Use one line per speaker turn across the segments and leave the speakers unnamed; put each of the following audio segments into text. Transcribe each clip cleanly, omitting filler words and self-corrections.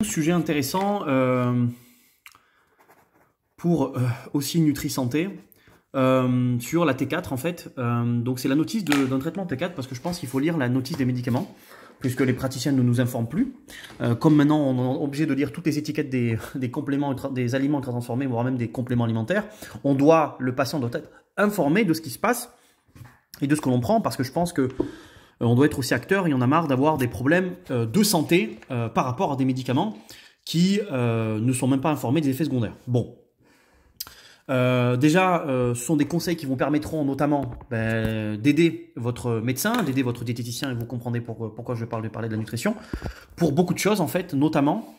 Sujet intéressant pour aussi Nutri-Santé sur la T4 en fait. Donc c'est la notice d'un traitement T4 parce que je pense qu'il faut lire la notice des médicaments puisque les praticiens ne nous informent plus. Comme maintenant on est obligé de lire toutes les étiquettes des compléments, des aliments ultra transformés, voire même des compléments alimentaires, le patient doit être informé de ce qui se passe et de ce que l'on prend parce que je pense que on doit être aussi acteur et on a marre d'avoir des problèmes de santé par rapport à des médicaments qui ne sont même pas informés des effets secondaires. Bon. Ce sont des conseils qui vous permettront notamment d'aider votre médecin, d'aider votre diététicien, et vous comprendrez pourquoi je vais parler de la nutrition, pour beaucoup de choses en fait, notamment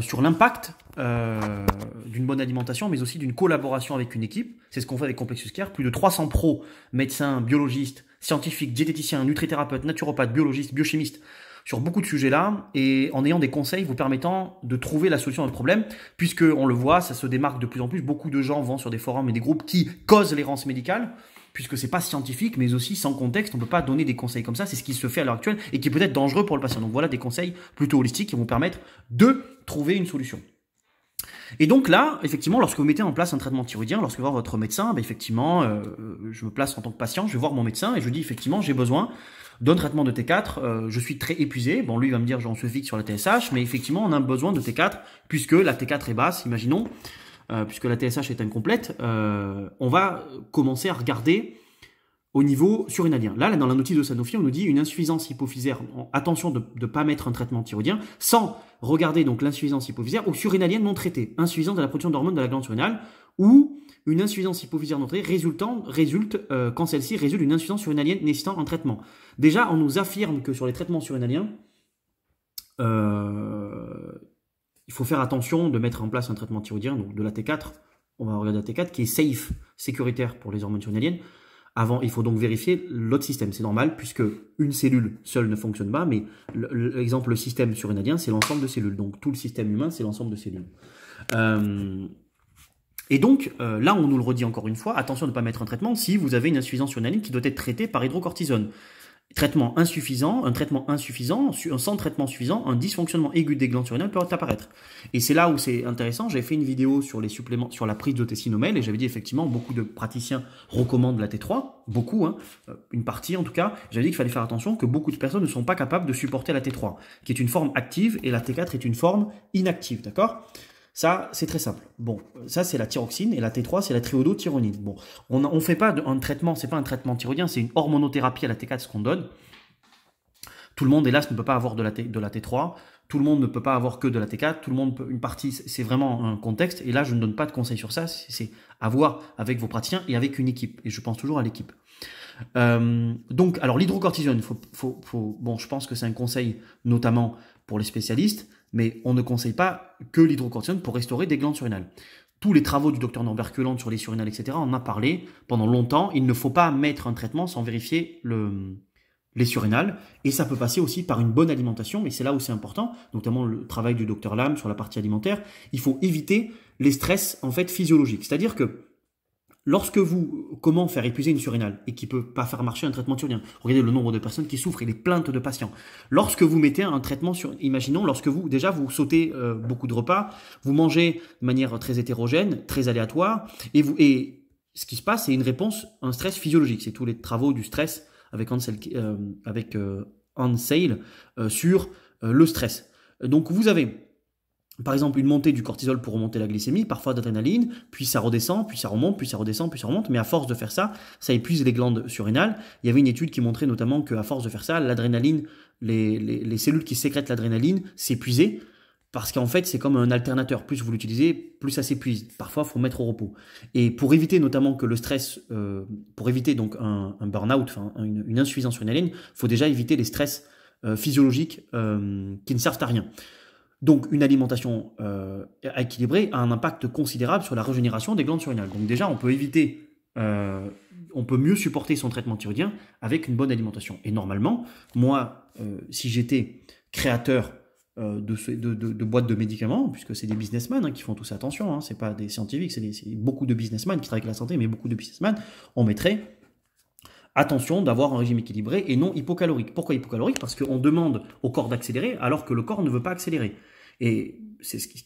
sur l'impact d'une bonne alimentation, mais aussi d'une collaboration avec une équipe. C'est ce qu'on fait avec Complexus Care. Plus de 300 pros, médecins, biologistes, scientifiques, diététiciens, nutrithérapeutes, naturopathes, biologistes, biochimistes, sur beaucoup de sujets là, et en ayant des conseils vous permettant de trouver la solution à votre problème, puisque on le voit, ça se démarque de plus en plus, beaucoup de gens vont sur des forums et des groupes qui causent l'errance médicale, puisque c'est pas scientifique, mais aussi sans contexte, on peut pas donner des conseils comme ça, c'est ce qui se fait à l'heure actuelle, et qui est peut-être dangereux pour le patient. Donc voilà des conseils plutôt holistiques qui vont permettre de trouver une solution. Et donc là, effectivement, lorsque vous mettez en place un traitement thyroïdien, lorsque vous voir votre médecin, effectivement, je me place en tant que patient, je vais voir mon médecin et je dis effectivement, j'ai besoin d'un traitement de T4, je suis très épuisé. Bon, lui il va me dire, on se fixe sur la TSH, mais effectivement, on a besoin de T4 puisque la T4 est basse, imaginons, puisque la TSH est incomplète, on va commencer à regarder au niveau surinalien. Là, dans la notice de Sanofi, on nous dit une insuffisance hypophysaire. Attention de ne pas mettre un traitement thyroïdien sans regarder donc l'insuffisance hypophysaire ou surinalienne non traitée, insuffisance de la production d'hormones de la glande surrénale, ou une insuffisance hypophysaire non traitée résulte quand celle-ci résulte d'une insuffisance surinalienne nécessitant un traitement. Déjà, on nous affirme que sur les traitements surinaliens, il faut faire attention de mettre en place un traitement thyroïdien, donc de la T4, on va regarder la T4, qui est safe, sécuritaire pour les hormones surinaliennes. Avant, il faut donc vérifier l'autre système. C'est normal puisque une cellule seule ne fonctionne pas, mais l'exemple, le système surinalien, c'est l'ensemble de cellules. Donc tout le système humain, c'est l'ensemble de cellules. Et donc là, on nous le redit encore une fois, attention de ne pas mettre un traitement si vous avez une insuffisance surinalienne qui doit être traitée par hydrocortisone. Traitement insuffisant, sans traitement suffisant, un dysfonctionnement aigu des glandes surrénales peut apparaître. Et c'est là où c'est intéressant. J'avais fait une vidéo sur les suppléments, sur la prise de Tessinomel, et j'avais dit effectivement, beaucoup de praticiens recommandent la T3, beaucoup, hein, une partie en tout cas. J'avais dit qu'il fallait faire attention que beaucoup de personnes ne sont pas capables de supporter la T3, qui est une forme active, et la T4 est une forme inactive, d'accord ? Ça, c'est très simple. Bon, ça, c'est la thyroxine et la T3, c'est la triiodothyronine. Bon, on fait pas un traitement, c'est pas un traitement thyroïdien, c'est une hormonothérapie à la T4, ce qu'on donne. Tout le monde, hélas, ne peut pas avoir de la T3. Tout le monde ne peut pas avoir que de la T4. Tout le monde peut, une partie, c'est vraiment un contexte. Et là, je ne donne pas de conseils sur ça. C'est à voir avec vos praticiens et avec une équipe. Et je pense toujours à l'équipe. Donc, alors, l'hydrocortisone, bon, je pense que c'est un conseil, notamment pour les spécialistes, mais on ne conseille pas que l'hydrocortisone pour restaurer des glandes surrénales. Tous les travaux du docteur Norbert Queuland sur les surrénales, etc., on en a parlé pendant longtemps. Il ne faut pas mettre un traitement sans vérifier les surrénales, et ça peut passer aussi par une bonne alimentation, et c'est là où c'est important, notamment le travail du docteur Lam sur la partie alimentaire. Il faut éviter les stress en fait physiologiques, c'est-à-dire que comment faire épuiser une surrénale et qui peut pas faire marcher un traitement thyroïdien. Regardez le nombre de personnes qui souffrent et les plaintes de patients. Lorsque vous mettez un traitement imaginons, lorsque vous sautez beaucoup de repas, vous mangez de manière très hétérogène, très aléatoire, et ce qui se passe, c'est une réponse, un stress physiologique. C'est tous les travaux du stress avec Hans Sale sur le stress. Donc vous avez par exemple une montée du cortisol pour remonter la glycémie, parfois d'adrénaline, puis ça redescend, puis ça remonte, puis ça redescend, puis ça remonte, mais à force de faire ça, ça épuise les glandes surrénales. Il y avait une étude qui montrait notamment qu'à force de faire ça, l'adrénaline, les cellules qui sécrètent l'adrénaline s'épuisaient, parce qu'en fait c'est comme un alternateur, plus vous l'utilisez, plus ça s'épuise. Parfois il faut mettre au repos. Et pour éviter notamment que le stress, pour éviter donc un burn-out, une insuffisance surrénalienne, il faut déjà éviter les stress physiologiques qui ne servent à rien. Donc, une alimentation équilibrée a un impact considérable sur la régénération des glandes surrénales. Donc déjà, on peut mieux supporter son traitement thyroïdien avec une bonne alimentation. Et normalement, moi, si j'étais créateur de boîtes de médicaments, puisque c'est des businessmen qui font tout ça, attention, hein, c'est pas des scientifiques, c'est beaucoup de businessmen qui travaillent avec la santé, mais beaucoup de businessmen, on mettrait attention d'avoir un régime équilibré et non hypocalorique. Pourquoi hypocalorique? Parce qu'on demande au corps d'accélérer alors que le corps ne veut pas accélérer. Et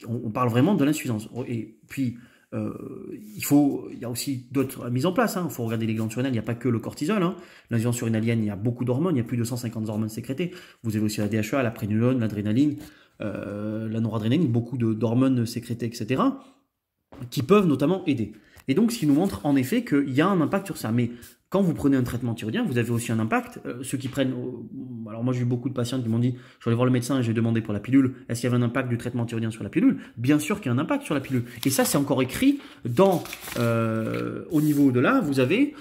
on parle vraiment de l'insuffisance. Et puis, il y a aussi d'autres mises en place. Il faut regarder les glandes surrénales, il n'y a pas que le cortisol. L'insuffisance surrénalienne, il y a beaucoup d'hormones, il y a plus de 150 hormones sécrétées. Vous avez aussi la DHEA, la prénulone, l'adrénaline, la noradrénaline, beaucoup d'hormones sécrétées, etc., qui peuvent notamment aider. Et donc, ce qui nous montre en effet qu'il y a un impact sur ça. Mais quand vous prenez un traitement thyroïdien, vous avez aussi un impact. Ceux qui prennent... alors moi, j'ai eu beaucoup de patients qui m'ont dit, je suis allé voir le médecin et j'ai demandé pour la pilule, est-ce qu'il y avait un impact du traitement thyroïdien sur la pilule? Bien sûr qu'il y a un impact sur la pilule. Et ça, c'est encore écrit au niveau de là, vous avez...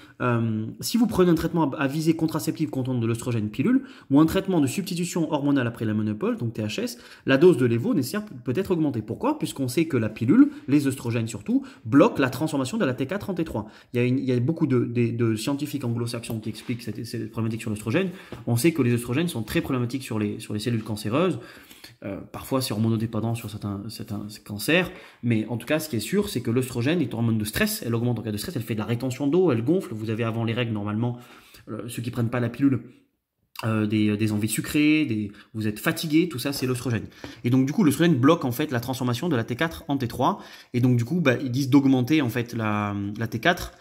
si vous prenez un traitement à visée contraceptive contenant de l'œstrogène pilule ou un traitement de substitution hormonale après la ménopause, donc THS, la dose de l'évo nécessaire peut être augmentée. Pourquoi? Puisqu'on sait que la pilule, les œstrogènes surtout, bloquent la transformation de la T4 en T3. Il y a beaucoup de scientifiques anglo-saxons qui expliquent cette problématique sur l'œstrogène. On sait que les œstrogènes sont très problématiques sur les cellules cancéreuses. Parfois, c'est hormonodépendant sur certains cancers, mais en tout cas, ce qui est sûr, c'est que l'œstrogène est une hormone de stress. Elle augmente en cas de stress, elle fait de la rétention d'eau, elle gonfle. Vous avez avant les règles, normalement, ceux qui prennent pas la pilule, des envies sucrées, vous êtes fatigué, tout ça, c'est l'œstrogène. Et donc, du coup, l'œstrogène bloque en fait la transformation de la T4 en T3. Et donc, du coup, ils disent d'augmenter en fait la T4.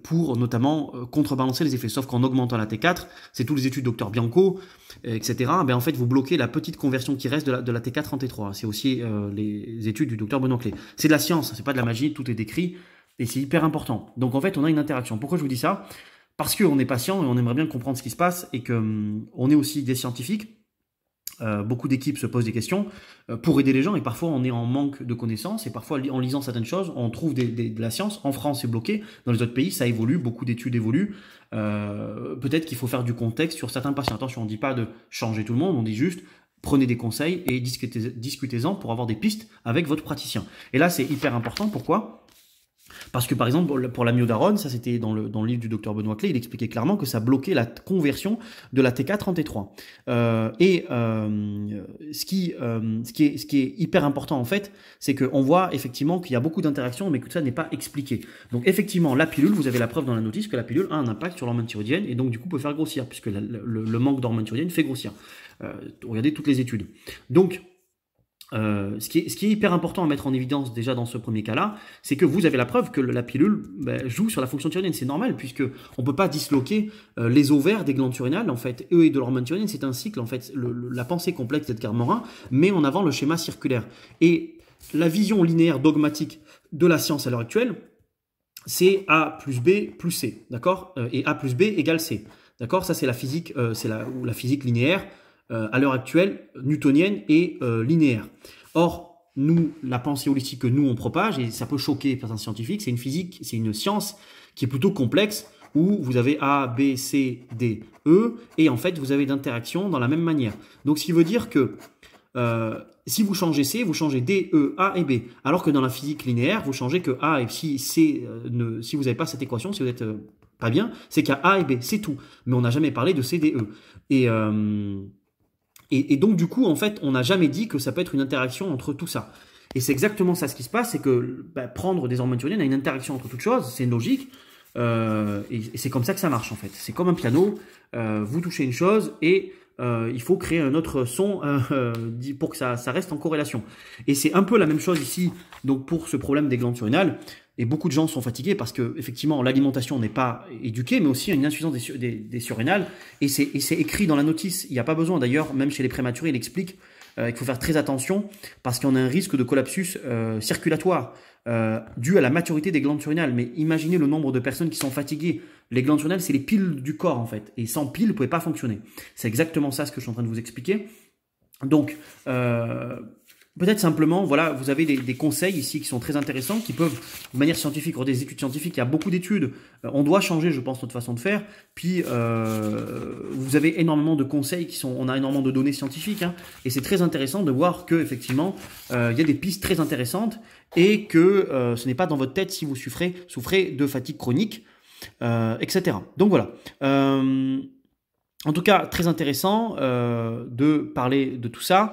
Pour notamment contrebalancer les effets. Sauf qu'en augmentant la T4, c'est toutes les études Dr Bianco, etc. En fait, vous bloquez la petite conversion qui reste de la T4 en T3. C'est aussi les études du Dr Benoît Clé. C'est de la science, c'est pas de la magie, tout est décrit et c'est hyper important. Donc en fait, on a une interaction. Pourquoi je vous dis ça? Parce qu'on est patient et on aimerait bien comprendre ce qui se passe et qu'on est aussi des scientifiques. Beaucoup d'équipes se posent des questions pour aider les gens et parfois on est en manque de connaissances et parfois en lisant certaines choses on trouve de la science. En France c'est bloqué, dans les autres pays ça évolue, beaucoup d'études évoluent. Peut-être qu'il faut faire du contexte sur certains patients. Attention, on ne dit pas de changer tout le monde, on dit juste prenez des conseils et discutez-en pour avoir des pistes avec votre praticien. Et là c'est hyper important, pourquoi ? Parce que par exemple, pour l'amiodarone, ça c'était dans le livre du docteur Benoît Clé, il expliquait clairement que ça bloquait la conversion de la T4 en T3. Ce qui est hyper important en fait, c'est qu'on voit effectivement qu'il y a beaucoup d'interactions, mais que tout ça n'est pas expliqué. Donc effectivement, la pilule, vous avez la preuve dans la notice que la pilule a un impact sur l'hormone thyroïdienne et donc du coup peut faire grossir, puisque le manque d'hormone thyroïdienne fait grossir. Regardez toutes les études. Donc, ce qui est hyper important à mettre en évidence déjà dans ce premier cas-là, c'est que vous avez la preuve que la pilule joue sur la fonction thyroïdienne. C'est normal puisque on peut pas disloquer les ovaires des glandes surrénales en fait et de l'hormone thyroïdienne. C'est un cycle en fait. La pensée complexe d'Edgar Morin met en avant le schéma circulaire et la vision linéaire dogmatique de la science à l'heure actuelle, c'est A plus B plus C, d'accord, et A plus B égale C, d'accord. Ça c'est la physique, la physique linéaire. À l'heure actuelle, newtonienne et linéaire. Or, nous, la pensée holistique que nous, on propage, et ça peut choquer certains scientifiques, c'est une science qui est plutôt complexe, où vous avez A, B, C, D, E, et en fait, vous avez d'interactions dans la même manière. Donc, ce qui veut dire que si vous changez C, vous changez D, E, A et B. Alors que dans la physique linéaire, vous changez que A et si vous n'avez pas cette équation, si vous êtes pas bien, c'est qu'il y a A et B, c'est tout. Mais on n'a jamais parlé de C, D, E. Et donc, du coup, en fait, on n'a jamais dit que ça peut être une interaction entre tout ça. Et c'est exactement ça ce qui se passe, c'est que prendre des hormones thyroïdiennes a une interaction entre toutes choses, c'est logique, et c'est comme ça que ça marche en fait. C'est comme un piano, vous touchez une chose et il faut créer un autre son pour que ça reste en corrélation. Et c'est un peu la même chose ici, donc pour ce problème des glandes surrénales. Et beaucoup de gens sont fatigués parce que effectivement l'alimentation n'est pas éduquée, mais aussi il y a une insuffisance des surrénales. Et c'est écrit dans la notice. Il n'y a pas besoin d'ailleurs, même chez les prématurés, il explique qu'il faut faire très attention parce qu'on a un risque de collapsus circulatoire dû à la maturité des glandes surrénales. Mais imaginez le nombre de personnes qui sont fatiguées. Les glandes surrénales, c'est les piles du corps en fait. Et sans piles, vous ne pouvez pas fonctionner. C'est exactement ça ce que je suis en train de vous expliquer. Donc, peut-être simplement, voilà, vous avez des conseils ici qui sont très intéressants, qui peuvent, de manière scientifique, ou des études scientifiques, il y a beaucoup d'études, on doit changer, je pense, notre façon de faire, puis vous avez énormément de conseils on a énormément de données scientifiques, hein, et c'est très intéressant de voir que effectivement, il y a des pistes très intéressantes, et que ce n'est pas dans votre tête si vous souffrez de fatigue chronique, etc. Donc voilà. En tout cas, très intéressant de parler de tout ça.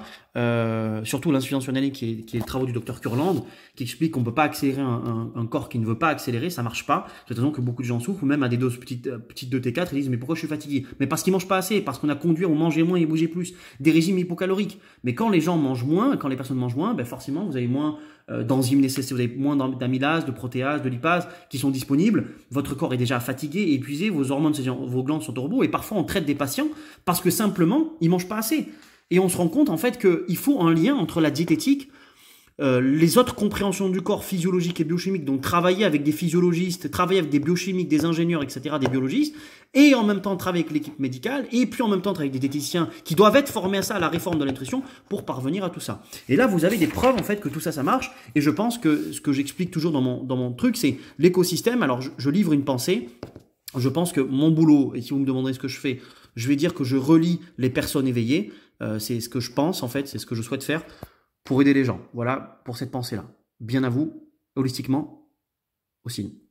surtout l'insuffisance surrénalique qui est le travail du docteur Kurland, qui explique qu'on ne peut pas accélérer un corps qui ne veut pas accélérer, ça marche pas. C'est la raison que beaucoup de gens souffrent, ou même à des doses petites de T4, ils disent mais pourquoi je suis fatigué? Mais parce qu'ils mangent pas assez, parce qu'on a conduit, on mangeait moins et bougeait plus, des régimes hypocaloriques. Mais quand les gens mangent moins, quand les personnes mangent moins, ben forcément vous avez moins d'enzymes nécessaires, vous avez moins d'amylase, de protéase, de lipase qui sont disponibles. Votre corps est déjà fatigué et épuisé, vos hormones, vos glandes sont au repos, et parfois on traite des patients parce que simplement ils mangent pas assez. Et on se rend compte en fait qu'il faut un lien entre la diététique, les autres compréhensions du corps physiologiques et biochimiques, donc travailler avec des physiologistes, travailler avec des biochimiques, des ingénieurs, etc., des biologistes, et en même temps travailler avec l'équipe médicale, et puis en même temps travailler avec des diététiciens qui doivent être formés à ça, à la réforme de la nutrition, pour parvenir à tout ça. Et là, vous avez des preuves en fait que tout ça, ça marche, et je pense que ce que j'explique toujours dans mon truc, c'est l'écosystème. Alors, je livre une pensée. Je pense que mon boulot, et si vous me demandez ce que je fais, je vais dire que je relie les personnes éveillées. C'est ce que je pense, en fait, c'est ce que je souhaite faire pour aider les gens. Voilà pour cette pensée-là. Bien à vous, holistiquement, aussi.